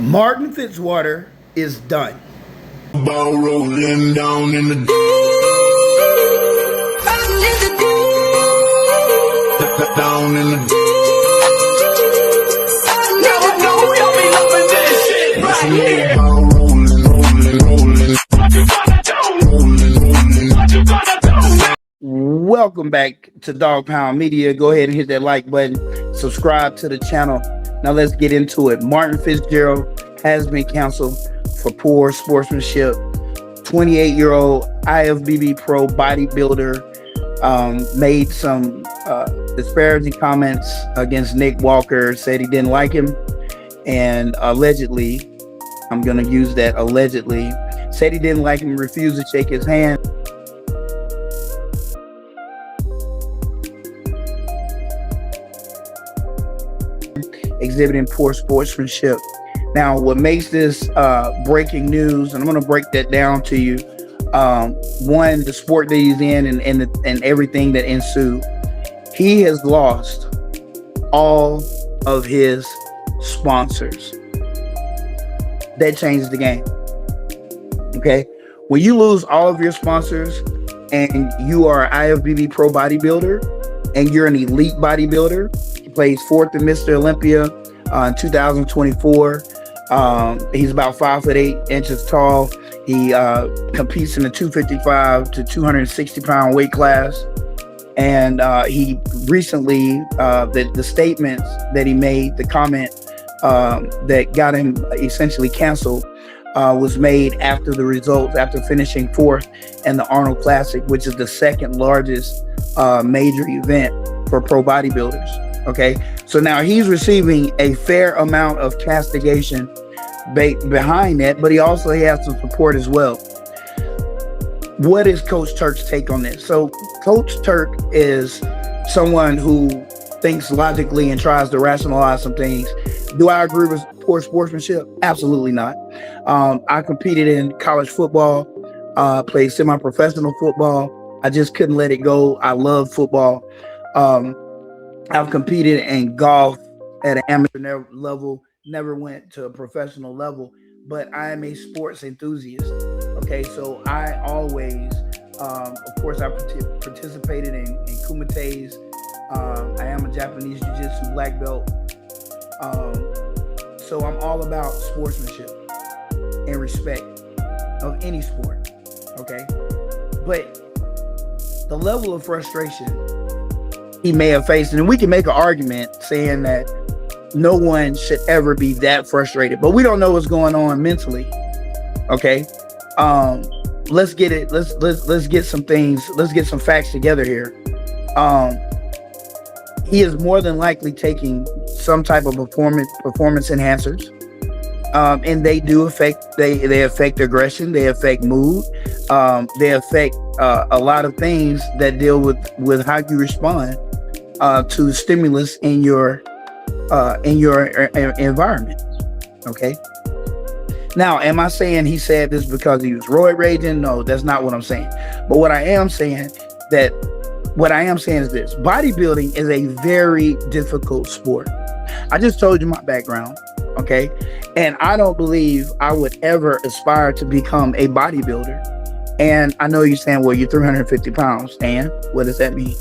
Martin Fitzwater is done. Ball rolling down in the deep. Down in the deep. Now I know y'all be loving this shit right here. Ball rolling, rolling. What you gonna do? Rolling. What you gonna do? Welcome back to Dog Pound Media. Go ahead and hit that like button. Subscribe to the channel. Now let's get into it. Martin Fitzgerald has been canceled for poor sportsmanship. 28-year-old IFBB pro bodybuilder made some disparaging comments against Nick Walker, said he didn't like him, and allegedly, I'm going to use that allegedly, said he didn't like him, refused to shake his hand. Exhibiting poor sportsmanship. Now, what makes this breaking news, and I'm going to break that down to you. One, the sport that he's in and everything that ensued. He has lost all of his sponsors. That changes the game. Okay? When you lose all of your sponsors and you are an IFBB pro bodybuilder and you're an elite bodybuilder, he plays fourth in Mr. Olympia in 2024. He's about 5'8" tall. He competes in the 255 to 260 pound weight class. And he recently, the statements that he made, the comment that got him essentially canceled was made after the results, after finishing fourth in the Arnold Classic, which is the second largest major event for pro bodybuilders. Okay, so now he's receiving a fair amount of castigation behind that, but he also has some support as well. What is Coach Turk's take on this? So Coach Turk is someone who thinks logically and tries to rationalize some things. Do I agree with poor sportsmanship? Absolutely not. I competed in college football, played semi-professional football. I just couldn't let it go. I love football. I've competed in golf at an amateur level, never went to a professional level, but I am a sports enthusiast. Okay, so I always, of course, I participated in kumites. I am a Japanese jiu-jitsu black belt. So I'm all about sportsmanship and respect of any sport. Okay, but the level of frustration he may have faced, and we can make an argument saying that no one should ever be that frustrated, but we don't know what's going on mentally. Okay, let's get it. Let's get some things. Let's get some facts together here. He is more than likely taking some type of performance enhancers, and they do affect. They affect aggression. They affect mood. They affect a lot of things that deal with how you respond to stimulus in your environment. Okay. Now, am I saying he said this because he was roid raging? No, that's not what I'm saying. But what I am saying is this: bodybuilding is a very difficult sport. I just told you my background. Okay. And I don't believe I would ever aspire to become a bodybuilder. And I know you're saying, well, you're 350 pounds. And what does that mean?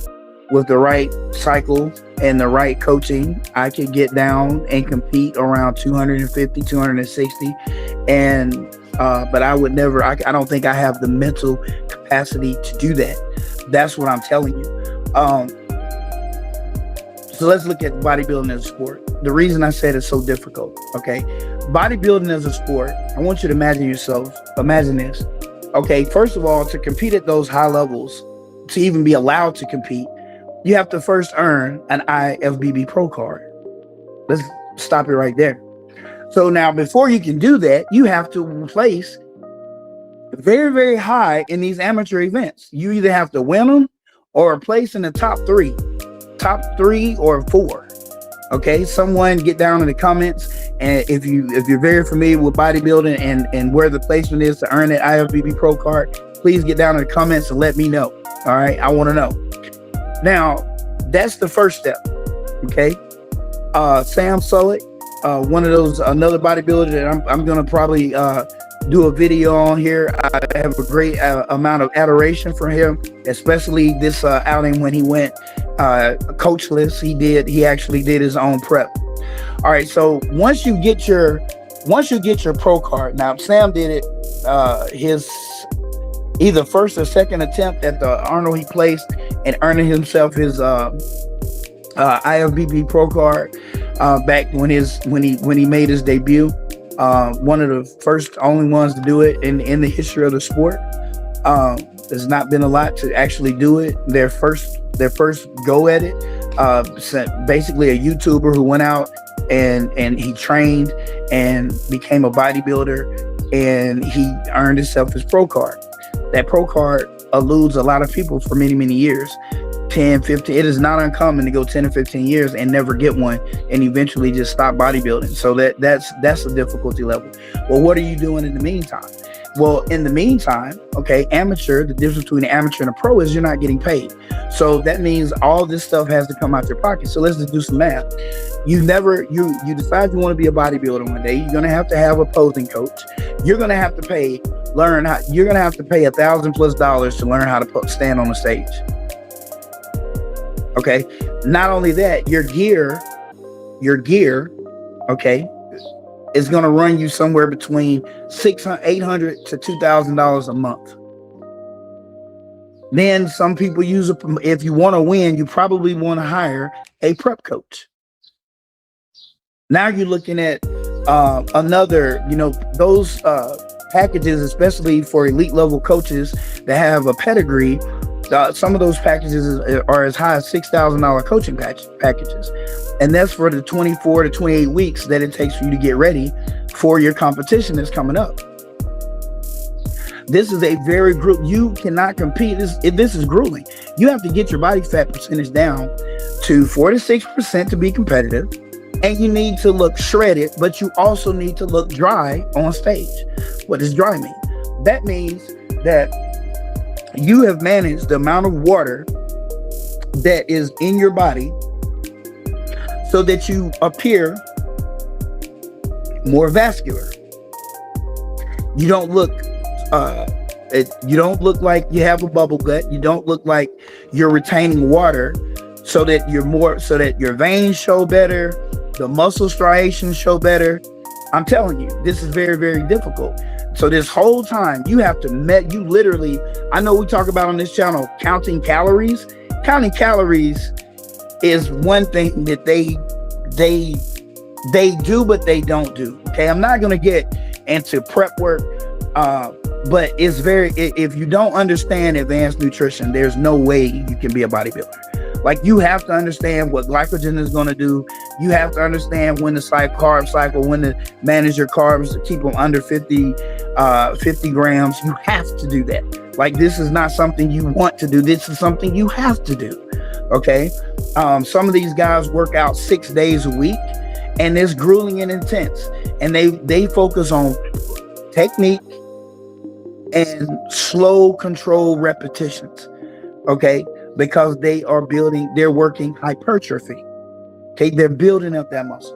With the right cycle and the right coaching, I could get down and compete around 250, 260. And, but I would never, I don't think I have the mental capacity to do that. That's what I'm telling you. So let's look at bodybuilding as a sport. The reason I said it's so difficult, okay? Bodybuilding as a sport, I want you to imagine this. Okay, first of all, to compete at those high levels, to even be allowed to compete, you have to first earn an IFBB Pro card. Let's stop it right there. So now, before you can do that, you have to place very, very high in these amateur events. You either have to win them or place in the top three or four. Okay, someone get down in the comments, and if you're very familiar with bodybuilding and where the placement is to earn that IFBB Pro card, please get down in the comments and let me know. All right, I want to know. Now, that's the first step. Okay, Sam Sulek one of those, another bodybuilder that I'm gonna probably do a video on here. I have a great amount of adoration for him, especially this outing when he went coachless. He actually did his own prep. All right, so once you get your pro card, now Sam did it his either first or second attempt at the Arnold he placed, and earning himself his IFBB pro card back when he made his debut. One of the first only ones to do it in the history of the sport. There's not been a lot to actually do it. Their first go at it. Basically a YouTuber who went out and he trained and became a bodybuilder, and he earned himself his pro card. That pro card eludes a lot of people for many, many years. 10, 15. It is not uncommon to go 10 or 15 years and never get one, and eventually just stop bodybuilding. So that's a difficulty level. Well, what are you doing in the meantime? Well, in the meantime, okay, amateur, the difference between an amateur and a pro is you're not getting paid. So that means all this stuff has to come out your pocket. So let's just do some math. You decide you want to be a bodybuilder one day. You're going to have a posing coach. You're going to have to pay $1,000+ to learn how to stand on the stage. Okay. Not only that, your gear, okay, is going to run you somewhere between $800 to $2,000 a month. Then some people if you want to win, you probably want to hire a prep coach. Now you're looking at another, those packages, especially for elite level coaches that have a pedigree. Some of those packages are as high as $6,000 coaching packages. And that's for the 24 to 28 weeks that it takes for you to get ready for your competition that's coming up. This is a very you cannot compete. This is grueling. You have to get your body fat percentage down to 4 to 6% to be competitive. And you need to look shredded, but you also need to look dry on stage. What does dry mean? That means that you have managed the amount of water that is in your body so that you appear more vascular. You don't look like you have a bubble gut. You don't look like you're retaining water, so that your veins show better, the muscle striations show better. I'm telling you, this is very, very difficult. So this whole time you have to you literally, I know we talk about on this channel, counting calories. Counting calories is one thing that they do, but they don't do. Okay. I'm not going to get into prep work. But if you don't understand advanced nutrition, there's no way you can be a bodybuilder. Like, you have to understand what glycogen is going to do. You have to understand when to carb cycle, when to manage your carbs to keep them under 50 grams. You have to do that. Like, this is not something you want to do. This is something you have to do. Okay. Some of these guys work out 6 days a week, and it's grueling and intense. And they focus on technique and slow control repetitions. Okay. Because they're working hypertrophy. Okay, they're building up that muscle.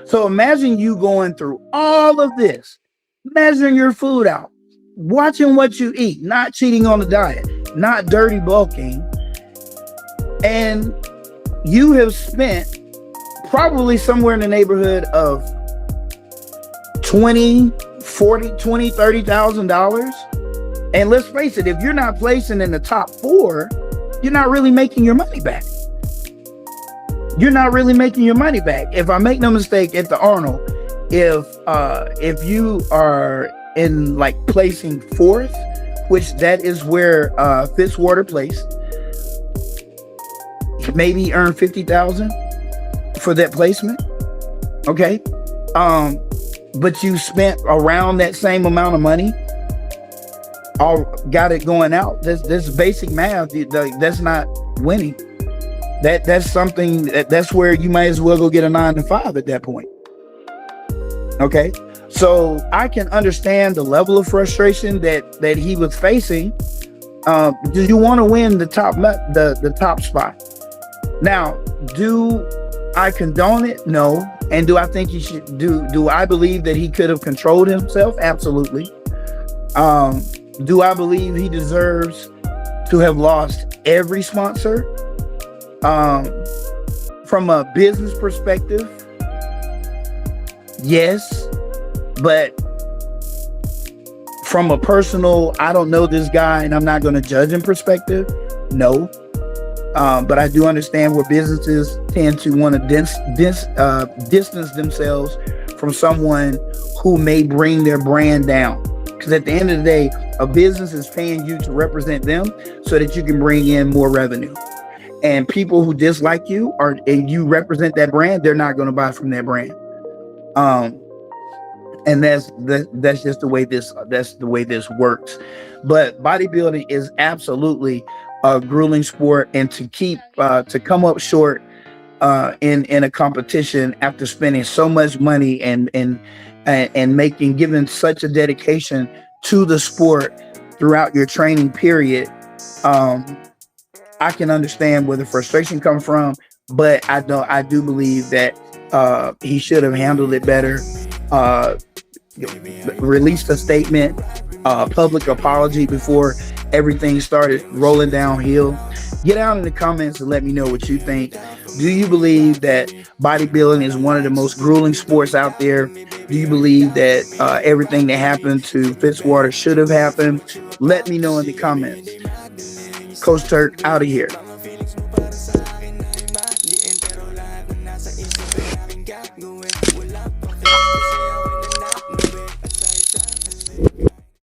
So imagine you going through all of this, measuring your food out, watching what you eat, not cheating on the diet, not dirty bulking, and you have spent probably somewhere in the neighborhood of $30,000. And let's face it, if you're not placing in the top 4, you're not really making your money back. You're not really making your money back. If I make no mistake, at the Arnold, if you are in like placing 4th, which that is where Fitzwater placed, maybe earn $50,000 for that placement. Okay, but you spent around that same amount of money. All got it going out. That's basic math. That's not winning. That's something that's where you might as well go get a 9 to 5 at that point. Okay, so I can understand the level of frustration that he was facing. Do you want to win the top spot? Now, do I condone it? No. And do I think he should do I believe that he could have controlled himself? Absolutely. Do I believe he deserves to have lost every sponsor? From a business perspective, yes, but from a personal, I don't know this guy and I'm not going to judge him perspective, no. But I do understand where businesses tend to want to distance themselves from someone who may bring their brand down. Because at the end of the day, a business is paying you to represent them so that you can bring in more revenue. And people who dislike you and you represent that brand, they're not going to buy from that brand. And that's just the way this works. But bodybuilding is absolutely a grueling sport, and to come up short in a competition after spending so much money and giving such a dedication to the sport throughout your training period, I can understand where the frustration comes from, but I do believe that he should have handled it better. Released a statement, public apology before everything started rolling downhill. Get out in the comments and let me know what you think. Do you believe that bodybuilding is one of the most grueling sports out there? Do you believe that everything that happened to Fitzwater should have happened? Let me know in the comments. Coach Turk out of here.